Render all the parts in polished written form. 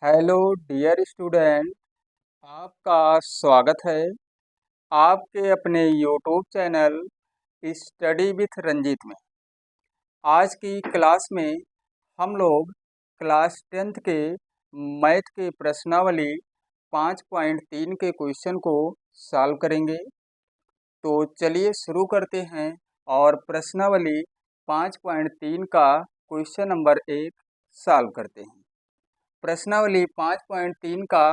Hello dear student. आपका स्वागत है आपके अपने YouTube channel study with Ranjit में। आज की क्लास में हम लोग क्लास 10th के मैथ के प्रश्नावली 5.3 के क्वेश्चन को सॉल्व करेंगे। तो चलिए शुरू करते हैं और प्रश्नावली 5.3 का क्वेश्चन नंबर 1 सॉल्व करते हैं। प्रश्नावली 5.3 का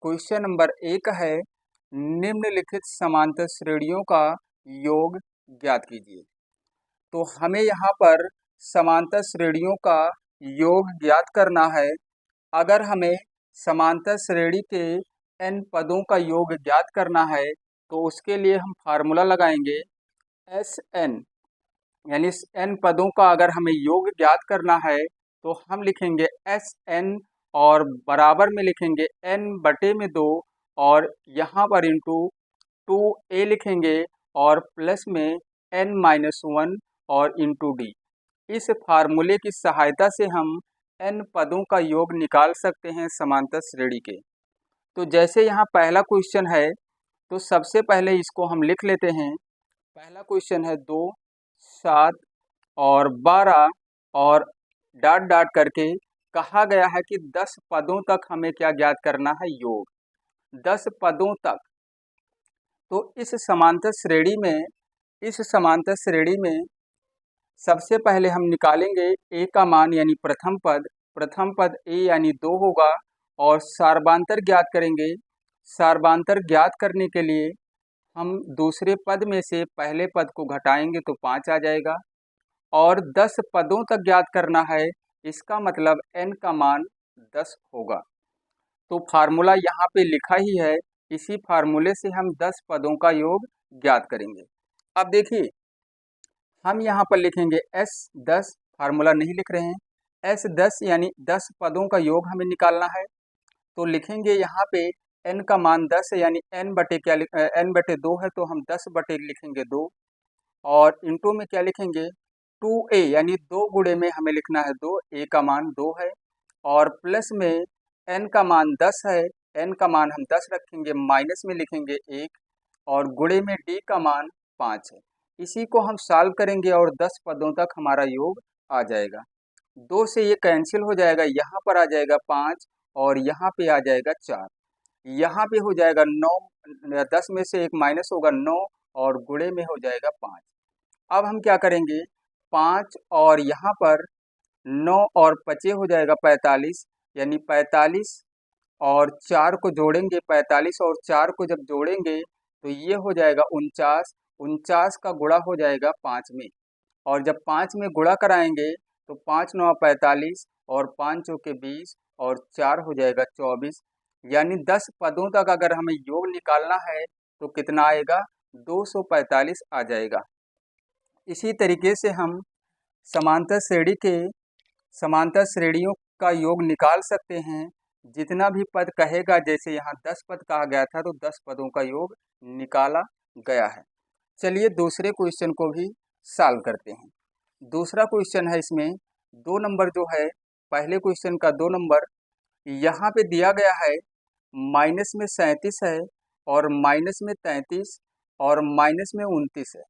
क्वेश्चन नंबर 1 है, निम्नलिखित समांतर श्रेणियों का योग ज्ञात कीजिए। तो हमें यहाँ पर समांतर श्रेणियों का योग ज्ञात करना है। अगर हमें समांतर श्रेणी के n पदों का योग ज्ञात करना है तो उसके लिए हम फार्मूला लगाएंगे Sn, यानी n पदों का अगर हमें योग ज्ञात करना है तो हम लिखेंगे Sn और बराबर में लिखेंगे n/2 और यहाँ पर इंटू 2a लिखेंगे और प्लस में n-1 और इंटू d। इस फार्मूले की सहायता से हम n पदों का योग निकाल सकते हैं समांतर श्रेणी के। तो जैसे यहाँ पहला क्वेश्चन है तो सबसे पहले इसको हम लिख लेते हैं। पहला क्वेश्चन है 2, 7 और 12 और डॉट डॉट करके कहा गया है कि 10 पदों तक हमें क्या ज्ञात करना है, योग 10 पदों तक। तो इस समांतर श्रेणी में सबसे पहले हम निकालेंगे a का मान यानी प्रथम पद a यानी 2 होगा और सार्वधांतर ज्ञात करेंगे। सार्वधांतर ज्ञात करने के लिए हम दूसरे पद में से पहले पद को घटाएंगे तो 5 आ जाएगा और 10 पदों तक ज्ञात करना है, इसका मतलब n का मान 10 होगा। तो फार्मूला यहाँ पे लिखा ही है, इसी फार्मूले से हम 10 पदों का योग ज्ञात करेंगे। अब देखिए हम यहाँ पर लिखेंगे S10, फार्मूला नहीं लिख रहे हैं। S10 यानी 10 पदों का योग हमें निकालना है। तो लिखेंगे यहाँ पे n का मान 10 है यानी n/2 है तो हम 10 बटे लिखेंगे 2 और इंटू में क्या लिखेंगे 2a यानी 2 गुणे में हमें लिखना है 2, a का मान 2 है और प्लस में n का मान 10 है, n का मान हम 10 रखेंगे, माइनस में लिखेंगे 1 और गुणे में d का मान 5 है। इसी को हम सॉल्व करेंगे और 10 पदों तक हमारा योग आ जाएगा। 2 से ये कैंसिल हो जाएगा, यहाँ पर आ जाएगा 5 और यहाँ पे आ जाएगा 4। यहाँ पे हो जाएगा 9, 10 में से एक माइनस होगा 9 और गुणे में हो जाएगा 5। अब हम क्या करेंगे 5 और यहाँ पर 9 और 5 हो जाएगा 45, यानी 45 और 4 को जोड़ेंगे, 45 और 4 को जब जोड़ेंगे तो ये हो जाएगा 49। 49 का गुणा हो जाएगा 5 में और जब 5 में गुणा कराएंगे तो 5 9 45 और 5 चौके 20 और 4 हो जाएगा 24, यानी 10 पदों तक अगर हमें योग निकालना है तो कितना आएगा 245 आ जाएगा। इसी तरीके से हम समांतर श्रेणियों का योग निकाल सकते हैं। जितना भी पद कहेगा, जैसे यहाँ 10 पद कहा गया था तो 10 पदों का योग निकाला गया है। चलिए दूसरे क्वेश्चन को भी सॉल्व करते हैं। दूसरा क्वेश्चन है, इसमें 2 नंबर जो है, पहले क्वेश्चन का 2 नंबर यहाँ पे दिया गया है, माइनस में 37 है और माइनस में 33 और माइनस में 29 है।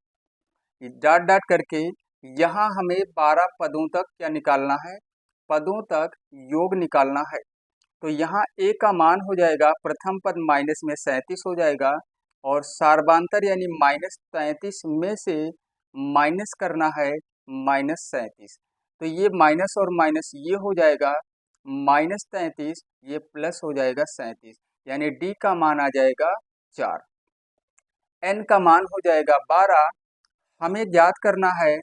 डॉट डॉट करके यहाँ हमें 12 पदों तक क्या निकालना है, पदों तक योग निकालना है। तो यहाँ a का मान हो जाएगा, प्रथम पद माइनस में 37 हो जाएगा और सार्वधांतर यानी -33 में से माइनस करना है -37। तो ये माइनस और माइनस ये हो जाएगा -33, ये प्लस हो जाएगा 37, यानी d का मान आ जाएगा 4। n का मान हो जाएगा 12। हमें ज्ञात करना है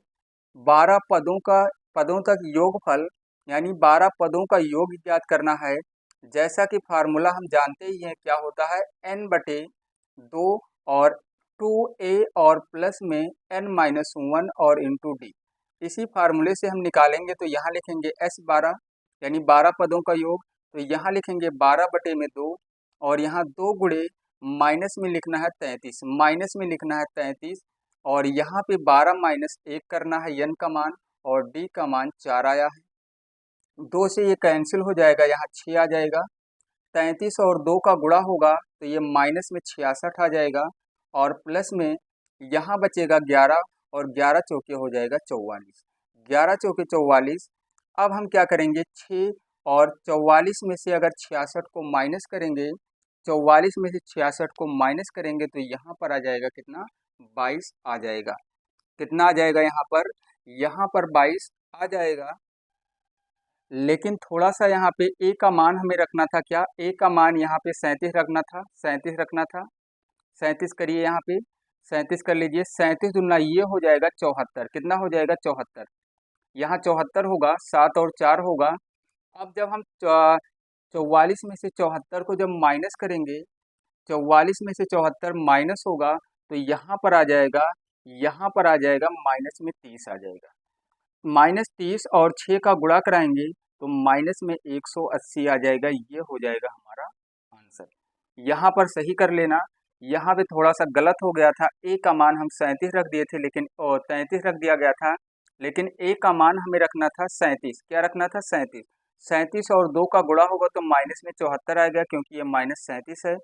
12 पदों तक योगफल, यानी 12 पदों का योग ज्ञात करना है। जैसा कि फार्मूला हम जानते ही हैं क्या होता है, n/2 और 2a और प्लस में n-1 और इंटू d। इसी फार्मूले से हम निकालेंगे तो यहाँ लिखेंगे S12 यानी 12 पदों का योग, तो यहाँ लिखेंगे 12/2 और यहाँ 2 गुणे माइनस में लिखना है 33, माइनस में लिखना है 33 और यहाँ पे 12 - 1 करना है n का मान और d का मान 4 आया है। 2 से ये कैंसिल हो जाएगा, यहाँ 6 आ जाएगा 33 और 2 का गुणा होगा तो ये माइनस में 66 आ जाएगा, और प्लस में यहाँ बचेगा 11, और 11 चौके हो जाएगा 44, 11 चौके 44। अब हम क्या करेंगे, 6 और 44 में से अगर 66 को माइनस करेंगे, 44 में से 66 को माइनस करेंगे तो यहाँ पर आ जाएगा कितना, 22 आ जाएगा। कितना आ जाएगा यहाँ पर, 22 आ जाएगा। लेकिन थोड़ा सा यहाँ पे ए का मान हमें रखना था, क्या ए का मान यहाँ पे 37 रखना था, 37 रखना था। 37 करिए, यहाँ पे 37 कर लीजिए, 37 दुना ये हो जाएगा 74, कितना हो जाएगा 74, यहाँ 74 होगा, 7 और 4 होगा। अब जब हम 44 में से 74 को जब माइनस करेंगे, 44 में से 74 माइनस होगा तो यहाँ पर आ जाएगा, यहाँ पर आ जाएगा माइनस में 30 आ जाएगा। माइनस 30 और 6 का गुणा कराएंगे तो माइनस में 180 आ जाएगा। ये हो जाएगा हमारा आंसर। यहाँ पर सही कर लेना, यहाँ पे थोड़ा सा गलत हो गया था, ए का मान हम 37 रख दिए थे, लेकिन 33 रख दिया गया था, लेकिन ए का मान हमें रखना था 37। क्या रखना था, 37। 37 और 2 का गुणा होगा तो माइनस में 74 आएगा, क्योंकि ये माइनस 37 है,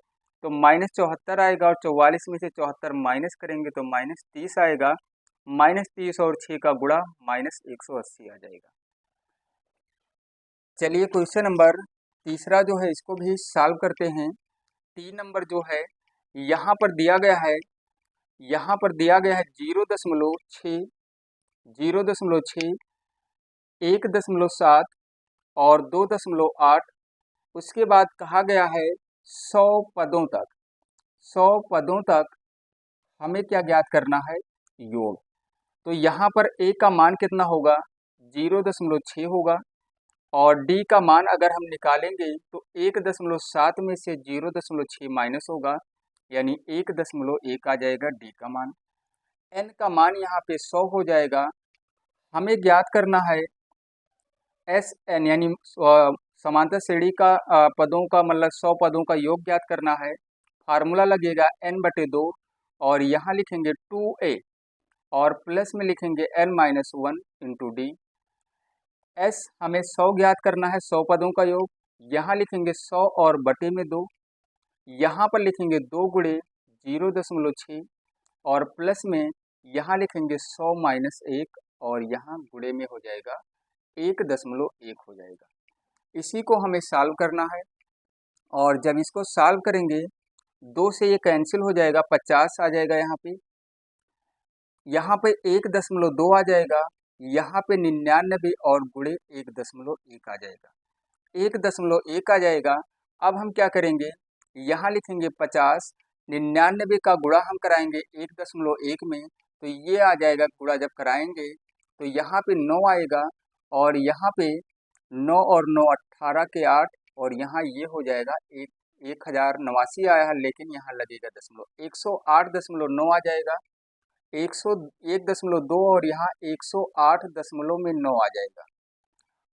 तो माइनस 74 आएगा, और 44 में से 74 माइनस करेंगे तो माइनस 30 आएगा। माइनस 30 और 6 का गुणा माइनस 180 आ जाएगा। चलिए क्वेश्चन नंबर तीसरा जो है इसको भी सॉल्व करते हैं। 3 नंबर जो है यहाँ पर दिया गया है, यहाँ पर दिया गया है 0.6, 0.6, 1.7 और 2.8। उसके बाद कहा गया है 100 पदों तक, 100 पदों तक हमें क्या ज्ञात करना है, योग। तो यहाँ पर ए का मान कितना होगा, 0.6 होगा, और डी का मान अगर हम निकालेंगे तो 1.7 में से 0.6 माइनस होगा, यानी 1.1 आ जाएगा डी का मान। एन का मान यहाँ पे 100 हो जाएगा। हमें ज्ञात करना है एस एन, यानी समांतर श्रेणी का पदों का मतलब 100 पदों का योग ज्ञात करना है। फार्मूला लगेगा n/2, और यहाँ लिखेंगे 2a, और प्लस में लिखेंगे n-1 इंटू डी। एस हमें 100 ज्ञात करना है, 100 पदों का योग। यहाँ लिखेंगे 100 और बटे में 2, यहाँ पर लिखेंगे 2 गुणे 0.6, और प्लस में यहाँ लिखेंगे 100 माइनस 1, और यहाँ गुणे में हो जाएगा 1.1 हो जाएगा। इसी को हमें सॉल्व करना है, और जब इसको सॉल्व करेंगे 2 से ये कैंसिल हो जाएगा, 50 आ जाएगा यहाँ पे 1.2 आ जाएगा, यहाँ पे 99 और गुणे 1.1 आ जाएगा, 1.1 आ जाएगा। अब हम क्या करेंगे, यहाँ लिखेंगे 50, 99 का गुणा हम कराएंगे 1.1 में, तो ये आ जाएगा, गुणा जब कराएंगे तो यहाँ पे 9 आएगा, और यहाँ पे 9 और 9 18 के 8, और यहाँ ये हो जाएगा 1089 आया है, लेकिन यहाँ लगेगा दशमलव, 108.9 आ जाएगा, 101.2, और यहाँ 108.9 आ जाएगा।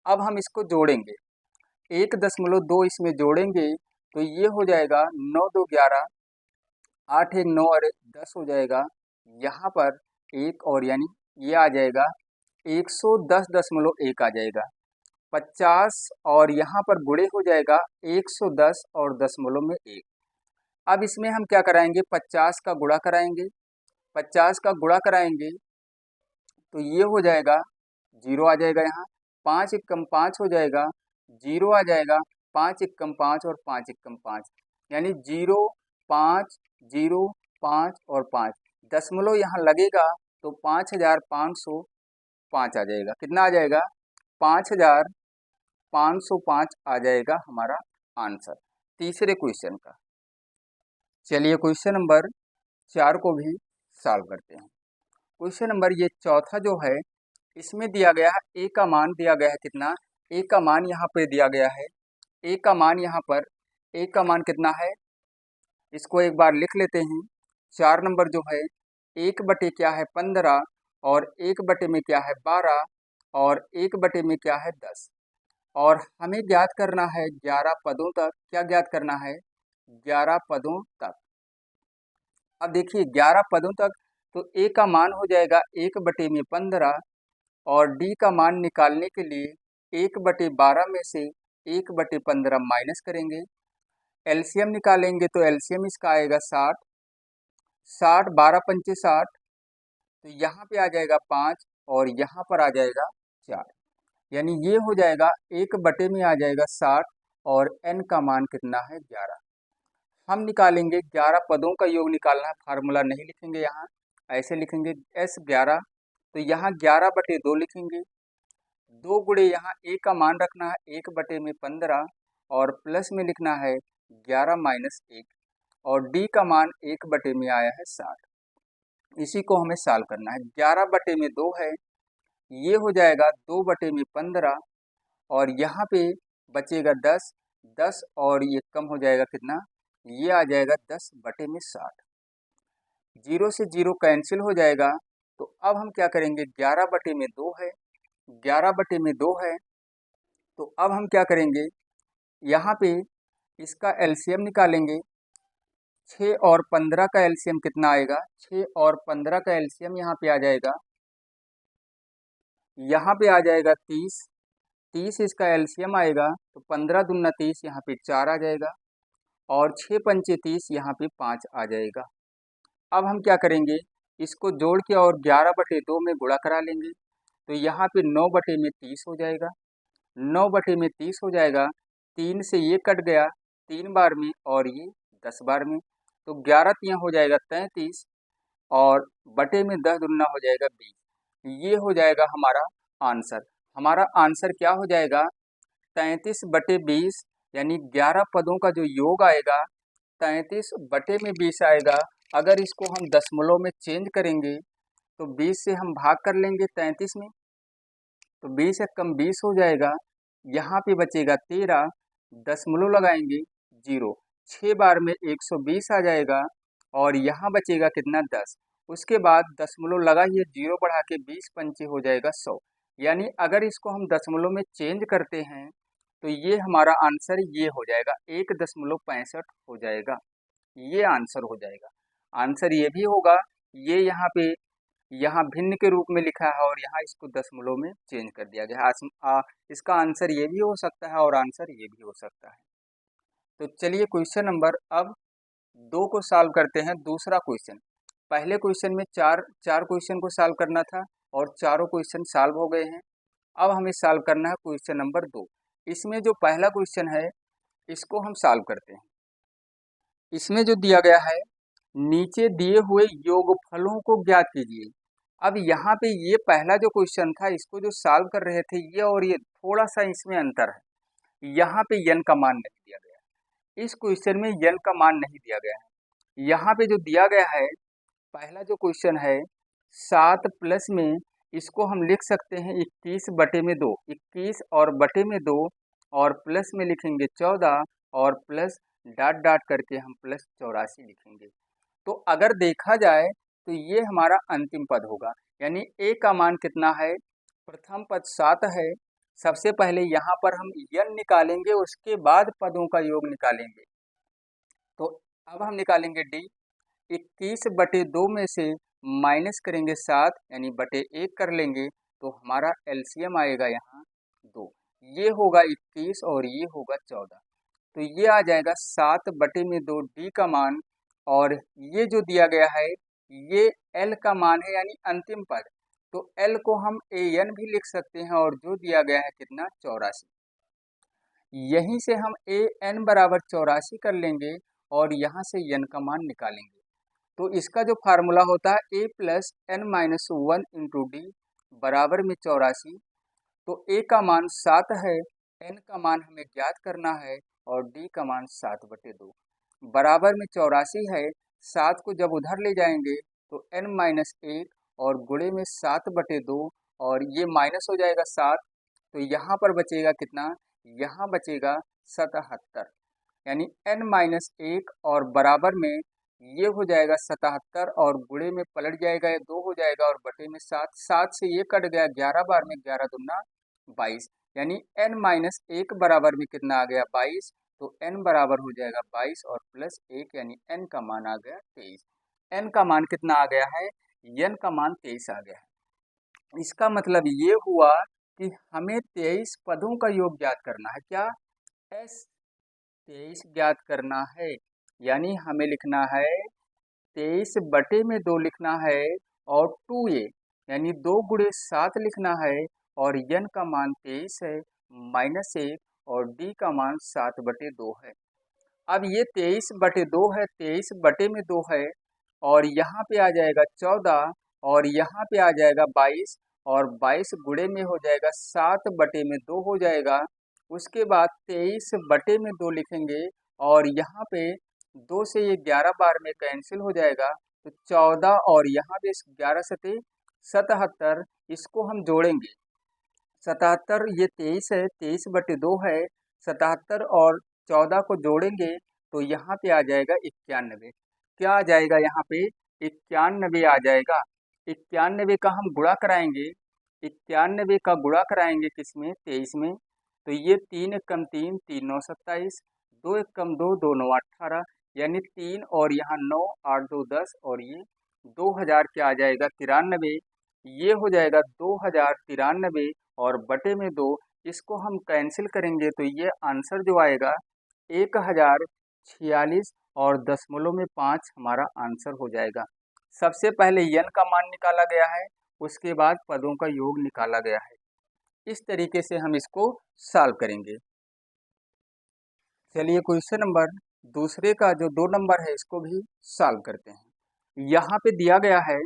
अब हम इसको जोड़ेंगे, 1.2 इसमें जोड़ेंगे तो ये हो जाएगा 9 2 11, 8 1 9 और 10 हो जाएगा, यहाँ पर एक और, यानी ये आ जाएगा 110.1 आ जाएगा। 50 और यहाँ पर गुणे हो जाएगा 110 और दशमलव में 1। अब इसमें हम क्या कराएंगे, 50 का गुणा कराएंगे, 50 का गुणा कराएंगे तो ये हो जाएगा 0 आ जाएगा, यहाँ 5 एकम 5 हो जाएगा, 0 आ जाएगा, 5 एकम 5 और 5 एकम 5, यानी 0 5 0 5 और 5, दशमलव यहाँ लगेगा तो 5505 आ जाएगा। कितना आ जाएगा, 5505 आ जाएगा हमारा आंसर तीसरे क्वेश्चन का। चलिए क्वेश्चन नंबर 4 को भी सॉल्व करते हैं। क्वेश्चन नंबर ये चौथा जो है इसमें दिया गया है, ए का मान दिया गया है कितना, ए का मान यहाँ पे दिया गया है, ए का मान यहाँ पर, ए का मान कितना है, इसको एक बार लिख लेते हैं। 4 नंबर जो है 1 बटे क्या है 15, और 1 बटे में क्या है 12, और 1 बटे में क्या है 10, और हमें ज्ञात करना है 11 पदों तक। क्या ज्ञात करना है, 11 पदों तक। अब देखिए 11 पदों तक, तो ए का मान हो जाएगा 1 बटे में 15, और डी का मान निकालने के लिए 1 बटे 12 में से 1 बटे 15 माइनस करेंगे, एलसीएम निकालेंगे तो एलसीएम इसका आएगा 60, 60 12 पंचे 60, तो यहाँ पे आ जाएगा 5 और यहाँ पर आ जाएगा 4, यानी ये हो जाएगा 1 बटे में आ जाएगा 60 और n का मान कितना है 11। हम निकालेंगे 11 पदों का योग निकालना है, फार्मूला नहीं लिखेंगे यहाँ, ऐसे लिखेंगे S11, तो यहाँ 11/2 लिखेंगे, 2 गुणे यहाँ a का मान रखना है 1/15 और प्लस में लिखना है 11 माइनस 1 और d का मान 1 में आया है 60। इसी को हमें सॉल्व करना है। 11/2 है, ये हो जाएगा 2/15 और यहाँ पे बचेगा 10, 10 और ये कम हो जाएगा कितना, ये आ जाएगा 10/60। 0 से 0 कैंसिल हो जाएगा, तो अब हम क्या करेंगे, 11/2 है, 11/2 है, तो अब हम क्या करेंगे, यहाँ पे इसका एलसीएम निकालेंगे। 6 और 15 का एलसीएम कितना आएगा, 6 और 15 का एलसीएम यहाँ पे आ जाएगा, यहाँ पे आ जाएगा 30, 30 इसका एलसीएम आएगा, तो 15 दूना 30, यहाँ पे 4 आ जाएगा और 6 पंचे 30, यहाँ पे 5 आ जाएगा। अब हम क्या करेंगे, इसको जोड़ के और 11/2 में गुणा करा लेंगे, तो यहाँ पे 9/30 हो जाएगा, 9/30 हो जाएगा, 3 से ये कट गया 3 बार में और ये 10 बार में, तो 11 तियाँ हो जाएगा 33 और बटे में 10 दूना हो जाएगा 20। ये हो जाएगा हमारा आंसर। हमारा आंसर क्या हो जाएगा, 33/20, यानी 11 पदों का जो योग आएगा 33/20 आएगा। अगर इसको हम दशमलव में चेंज करेंगे तो 20 से हम भाग कर लेंगे 33 में, तो 20 एक कम 20 हो जाएगा, यहाँ पे बचेगा 13, दशमलव लगाएंगे 0, 6 बार में 120 आ जाएगा और यहाँ बचेगा कितना 10, उसके बाद दशमलव लगाइए, 0 बढ़ा के 20 पंचे हो जाएगा 100, यानी अगर इसको हम दशमलव में चेंज करते हैं तो ये हमारा आंसर ये हो जाएगा 1.65 हो जाएगा, ये आंसर हो जाएगा। आंसर ये भी होगा, ये यहाँ भिन्न के रूप में लिखा है और यहाँ इसको दशमलव में चेंज कर दिया गया है। इसका आंसर ये भी हो सकता है और आंसर ये भी हो सकता है। तो चलिए क्वेश्चन नंबर अब 2 को सॉल्व करते हैं। दूसरा क्वेश्चन, पहले क्वेश्चन में चार क्वेश्चन को सॉल्व करना था और चारों क्वेश्चन सॉल्व हो गए हैं। अब हमें सॉल्व करना है क्वेश्चन नंबर 2। इसमें जो पहला क्वेश्चन है इसको हम सॉल्व करते हैं। इसमें जो दिया गया है, नीचे दिए हुए योगफलों को ज्ञात कीजिए। अब यहाँ पे ये पहला जो क्वेश्चन था, इसको जो सॉल्व कर रहे थे ये और ये थोड़ा सा इसमें अंतर है। यहाँ पे n का मान नहीं दिया गया है, इस क्वेश्चन में n का मान नहीं दिया गया है। यहाँ पे जो दिया गया है, पहला जो क्वेश्चन है 7 प्लस में, इसको हम लिख सकते हैं 21/2, 21 और बटे में 2 और प्लस में लिखेंगे 14 और प्लस डॉट डॉट करके हम प्लस 84 लिखेंगे। तो अगर देखा जाए तो ये हमारा अंतिम पद होगा, यानी a का मान कितना है, प्रथम पद 7 है। सबसे पहले यहाँ पर हम n निकालेंगे, उसके बाद पदों का योग निकालेंगे। तो अब हम निकालेंगे d, 21/2 में से माइनस करेंगे 7, यानी बटे 1 कर लेंगे, तो हमारा एलसीएम आएगा यहाँ 2, ये होगा 21 और ये होगा 14, तो ये आ जाएगा 7/2 d का मान। और ये जो दिया गया है ये l का मान है, यानी अंतिम पद, तो l को हम an भी लिख सकते हैं और जो दिया गया है कितना 84, यहीं से हम an बराबर 84 कर लेंगे और यहाँ से n का मान निकालेंगे। तो इसका जो फार्मूला होता है a plus n-1 into D बराबर में 84, तो a का मान 7 है, n का मान हमें ज्ञात करना है और d का मान 7/2 बराबर में 84 है। 7 को जब उधर ले जाएंगे तो n-1 और गुणे में 7/2 और ये माइनस हो जाएगा 7, तो यहाँ पर बचेगा कितना, यहाँ बचेगा 77, यानी n-1 और बराबर में ये हो जाएगा 77 और गुणे में पलट जाएगा, ये 2 हो जाएगा और बटे में 7, 7 से ये कट गया 11 बार में, 11 दूना 22, यानी n-1 बराबर में कितना आ गया 22, तो n बराबर हो जाएगा 22 और प्लस 1, यानी n का मान आ गया 23। n का मान कितना आ गया है, n का मान 23 आ गया है। इसका मतलब ये हुआ कि हमें 23 पदों का योग ज्ञात करना है। क्या s 23 ज्ञात करना है, यानी हमें लिखना है 23/2 लिखना है और 2a यानी 2 गुणे 7 लिखना है और n का मान 23 है -1 और d का मान 7/2 है। अब ये 23/2 है, 23/2 है और यहाँ पे आ जाएगा 14 और यहाँ पे आ जाएगा 22 और 22 गुणे में हो जाएगा 7/2 हो जाएगा। उसके बाद 23/2 लिखेंगे और यहाँ पे 2 से ये 11 बार में कैंसिल हो जाएगा, तो 14 और यहाँ पे 11 सते 77, इसको हम जोड़ेंगे। 77 ये 23 है, 23/2 है, 77 और 14 को जोड़ेंगे तो यहाँ पे आ जाएगा 91। क्या आ जाएगा यहाँ पे? 91 आ जाएगा। 91 का हम गुणा कराएंगे, 91 का गुणा कराएंगे किसमें? 23 में। तो ये 3 एकम 3, 3 9 27, 2 एकम 2, 2 9 18, यानी 3 और यहाँ 9, 8 2 10 और ये 2000 क्या आ जाएगा? 93। ये हो जाएगा 2093 और बटे में 2, इसको हम कैंसिल करेंगे तो ये आंसर जो आएगा 1046 और दशमलव में 5 हमारा आंसर हो जाएगा। सबसे पहले n का मान निकाला गया है, उसके बाद पदों का योग निकाला गया है। इस तरीके से हम इसको सॉल्व करेंगे। चलिए क्वेश्चन नंबर दूसरे का जो 2 नंबर है इसको भी सॉल्व करते हैं। यहाँ पे दिया गया है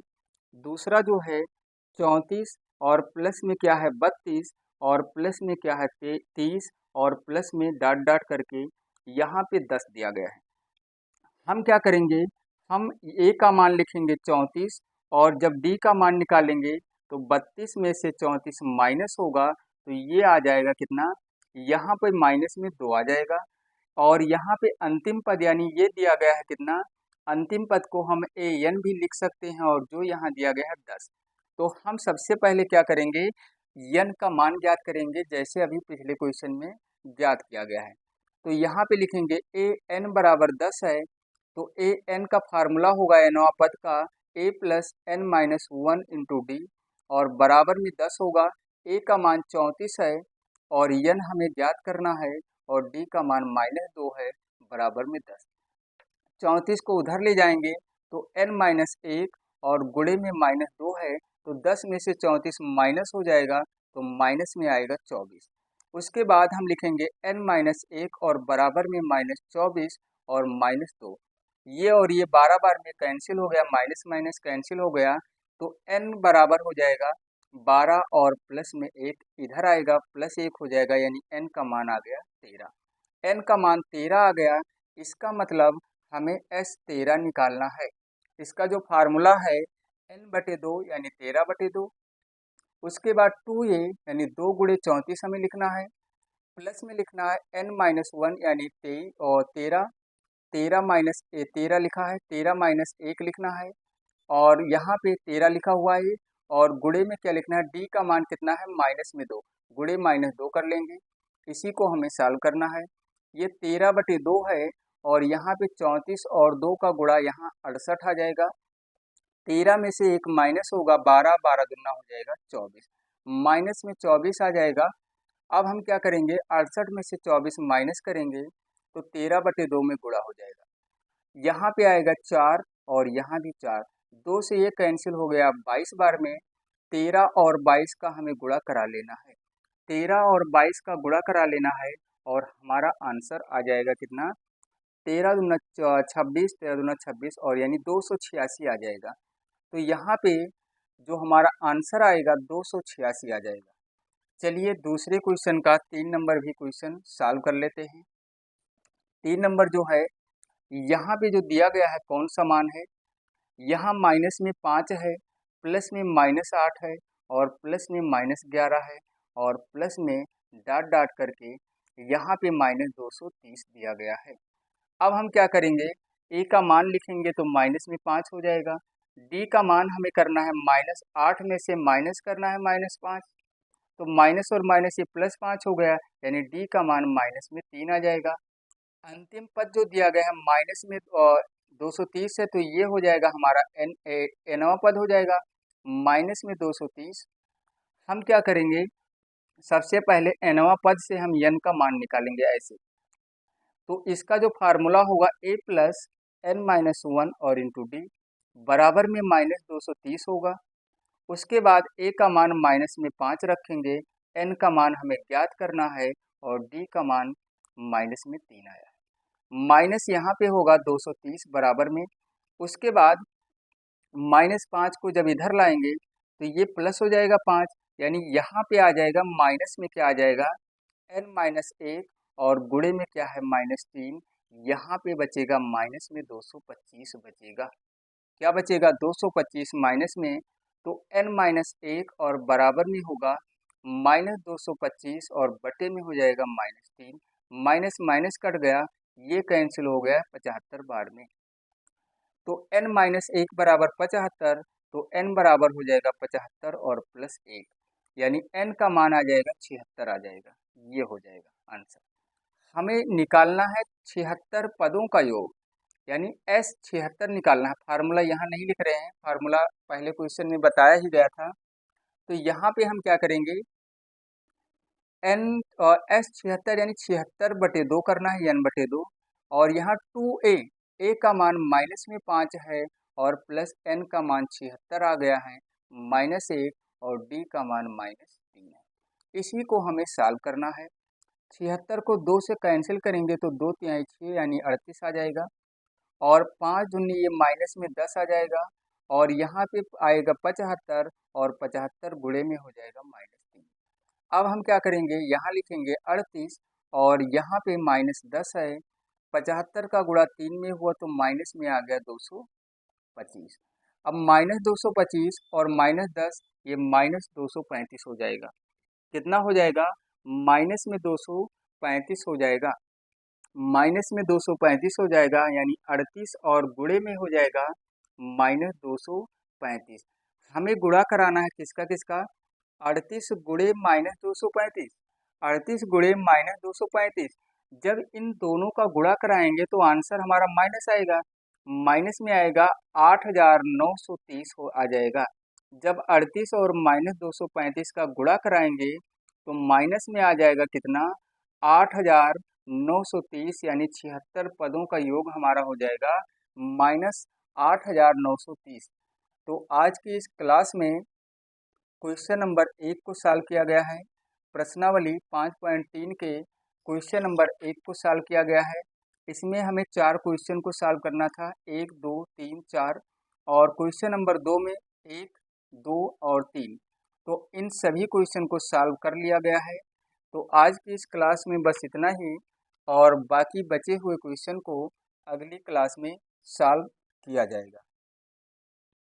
दूसरा जो है 34 और प्लस में क्या है 32 और प्लस में क्या है 30 और प्लस में डॉट डॉट करके यहाँ पे 10 दिया गया है। हम क्या करेंगे? हम a का मान लिखेंगे 34 और जब d का मान निकालेंगे तो 32 में से 34 माइनस होगा तो ये आ जाएगा कितना? यहाँ पे माइनस में 2 आ जाएगा और यहाँ पे अंतिम पद यानी ये दिया गया है कितना? अंतिम पद को हम an भी लिख सकते हैं और जो यहाँ दिया गया है 10। तो हम सबसे पहले क्या करेंगे? n का मान ज्ञात करेंगे, जैसे अभी पिछले क्वेश्चन में ज्ञात किया गया है। तो यहाँ पे लिखेंगे an बराबर 10 है, तो an का फार्मूला होगा nवां पद का a plus n minus 1 into D और बराबर में 10 होगा। a का मान 34 है और n हमें ज्ञात करना है और d का मान -2 है बराबर में 10। 34 को उधर ले जाएंगे तो n माइनस 1 और गुणे में -2 है तो 10 में से 34 माइनस हो जाएगा तो माइनस में आएगा 24। उसके बाद हम लिखेंगे n माइनस 1 और बराबर में -24 और -2। ये और ये 12 बार में कैंसिल हो गया, माइनस माइनस कैंसिल हो गया तो n बराबर हो जाएगा 12 और प्लस में 1 इधर आएगा, प्लस 1 हो जाएगा, यानी n का मान आ गया 13। n का मान 13 आ गया, इसका मतलब हमें S13 निकालना है। इसका जो फार्मूला है n/2 यानी 13/2। उसके बाद 2a यानी 2 गुणे 34 हमें लिखना है, प्लस में लिखना है n-1 यानी 13, 13 माइनस 13 लिखा है, 13 माइनस 1 लिखना है और यहाँ पे 13 लिखा हुआ है और गुणे में क्या लिखना है? d का मान कितना है? -2, गुणे -2 कर लेंगे, इसी को हमें सॉल्व करना है। ये 13/2 है और यहाँ पे 34 और 2 का गुणा यहाँ 68 आ जाएगा। 13 में से एक माइनस होगा, 12, 12 दूना हो जाएगा 24, माइनस में 24 आ जाएगा। अब हम क्या करेंगे? 68 में से 24 माइनस करेंगे तो 13/2 में गुणा हो जाएगा। यहाँ पे आएगा 4 और यहाँ भी 4, 2 से ये कैंसिल हो गया 22 बार में। 13 और 22 का हमें गुणा करा लेना है, 13 और 22 का गुणा करा लेना है और हमारा आंसर आ जाएगा कितना? 13 दूना 26, 13 दूना 26 और यानी 286 आ जाएगा। तो यहाँ पे जो हमारा आंसर आएगा 286 आ जाएगा। चलिए दूसरे क्वेश्चन का 3 नंबर भी क्वेश्चन सॉल्व कर लेते हैं। 3 नंबर जो है यहाँ पे जो दिया गया है कौन सा मान है? यहाँ माइनस में 5 है, प्लस में -8 है और प्लस में -11 है और प्लस में डॉट डॉट करके यहाँ पे -230 दिया गया है। अब हम क्या करेंगे? a का मान लिखेंगे तो माइनस में 5 हो जाएगा, d का मान हमें करना है -8 में से माइनस करना है -5, तो माइनस और माइनस ये +5 हो गया, यानी d का मान माइनस में 3 आ जाएगा। अंतिम पद जो दिया गया है माइनस में 230 है तो ये हो जाएगा हमारा nवां पद हो जाएगा माइनस में 230। हम क्या करेंगे? सबसे पहले nवां पद से हम n का मान निकालेंगे ऐसे, तो इसका जो फार्मूला होगा a plus n minus one और इंटू डी बराबर में -230 होगा। उसके बाद a का मान माइनस में 5 रखेंगे, n का मान हमें ज्ञात करना है और d का मान माइनस में 3 आया है। माइनस यहाँ पे होगा 230 बराबर में। उसके बाद -5 को जब इधर लाएंगे तो ये प्लस हो जाएगा 5, यानी यहाँ पे आ जाएगा माइनस में क्या आ जाएगा n माइनस 1 और गुणे में क्या है -3। यहाँ पे बचेगा माइनस में 225 बचेगा। क्या बचेगा 225 माइनस में, तो n माइनस 1 और बराबर में होगा -225 और बटे में हो जाएगा -3। माइनस माइनस कट गया, ये कैंसिल हो गया 75 बार में। तो n माइनस 1 बराबर 75, तो n बराबर हो जाएगा 75 और प्लस 1, यानी n का मान आ जाएगा 76 आ जाएगा। ये हो जाएगा आंसर। हमें निकालना है 76 पदों का योग, यानी S 76 निकालना है। फार्मूला यहाँ नहीं लिख रहे हैं, फार्मूला पहले क्वेश्चन में बताया ही गया था। तो यहाँ पे हम क्या करेंगे, n और S 76 यानी 76/2 करना है, n/2। और यहाँ 2a, a का मान माइनस में 5 है और प्लस n का मान 76 आ गया है, -1 और d का मान -3 है। इसी को हमें सॉल्व करना है। 76 को 2 से कैंसिल करेंगे तो 2 तिहाई 6 यानी 38 आ जाएगा और 5 दूनी ये माइनस में 10 आ जाएगा और यहाँ पे आएगा 75 और 75 गुणे में हो जाएगा -3। अब हम क्या करेंगे, यहाँ लिखेंगे 38 और यहाँ पे -10 है। 75 का गुणा 3 में हुआ तो माइनस में आ गया 225। अब -225 और -10 ये -235 हो जाएगा। कितना हो जाएगा, माइनस में 235 हो जाएगा, माइनस में 235 हो जाएगा, यानी 38 और गुणे में हो जाएगा -235। हमें गुणा कराना है किसका किसका, 38 गुणे -235, 38 गुणे -235। जब इन दोनों का गुणा कराएंगे तो आंसर हमारा माइनस आएगा, माइनस में आएगा 8930 हो आ जाएगा। जब 38 और -235 का गुणा कराएंगे तो माइनस में आ जाएगा कितना, 8930, यानी 76 पदों का योग हमारा हो जाएगा -8930। तो आज की इस क्लास में क्वेश्चन नंबर 1 को सॉल्व किया गया है। प्रश्नावली 5.3 के क्वेश्चन नंबर 1 को सॉल्व किया गया है। इसमें हमें 4 क्वेश्चन को सॉल्व करना था, 1 2 3 4, और क्वेश्चन नंबर 2 में 1 2 और 3। तो इन सभी क्वेश्चन को सॉल्व कर लिया गया है। तो आज की इस क्लास में बस इतना ही, और बाकी बचे हुए क्वेश्चन को अगली क्लास में सॉल्व किया जाएगा।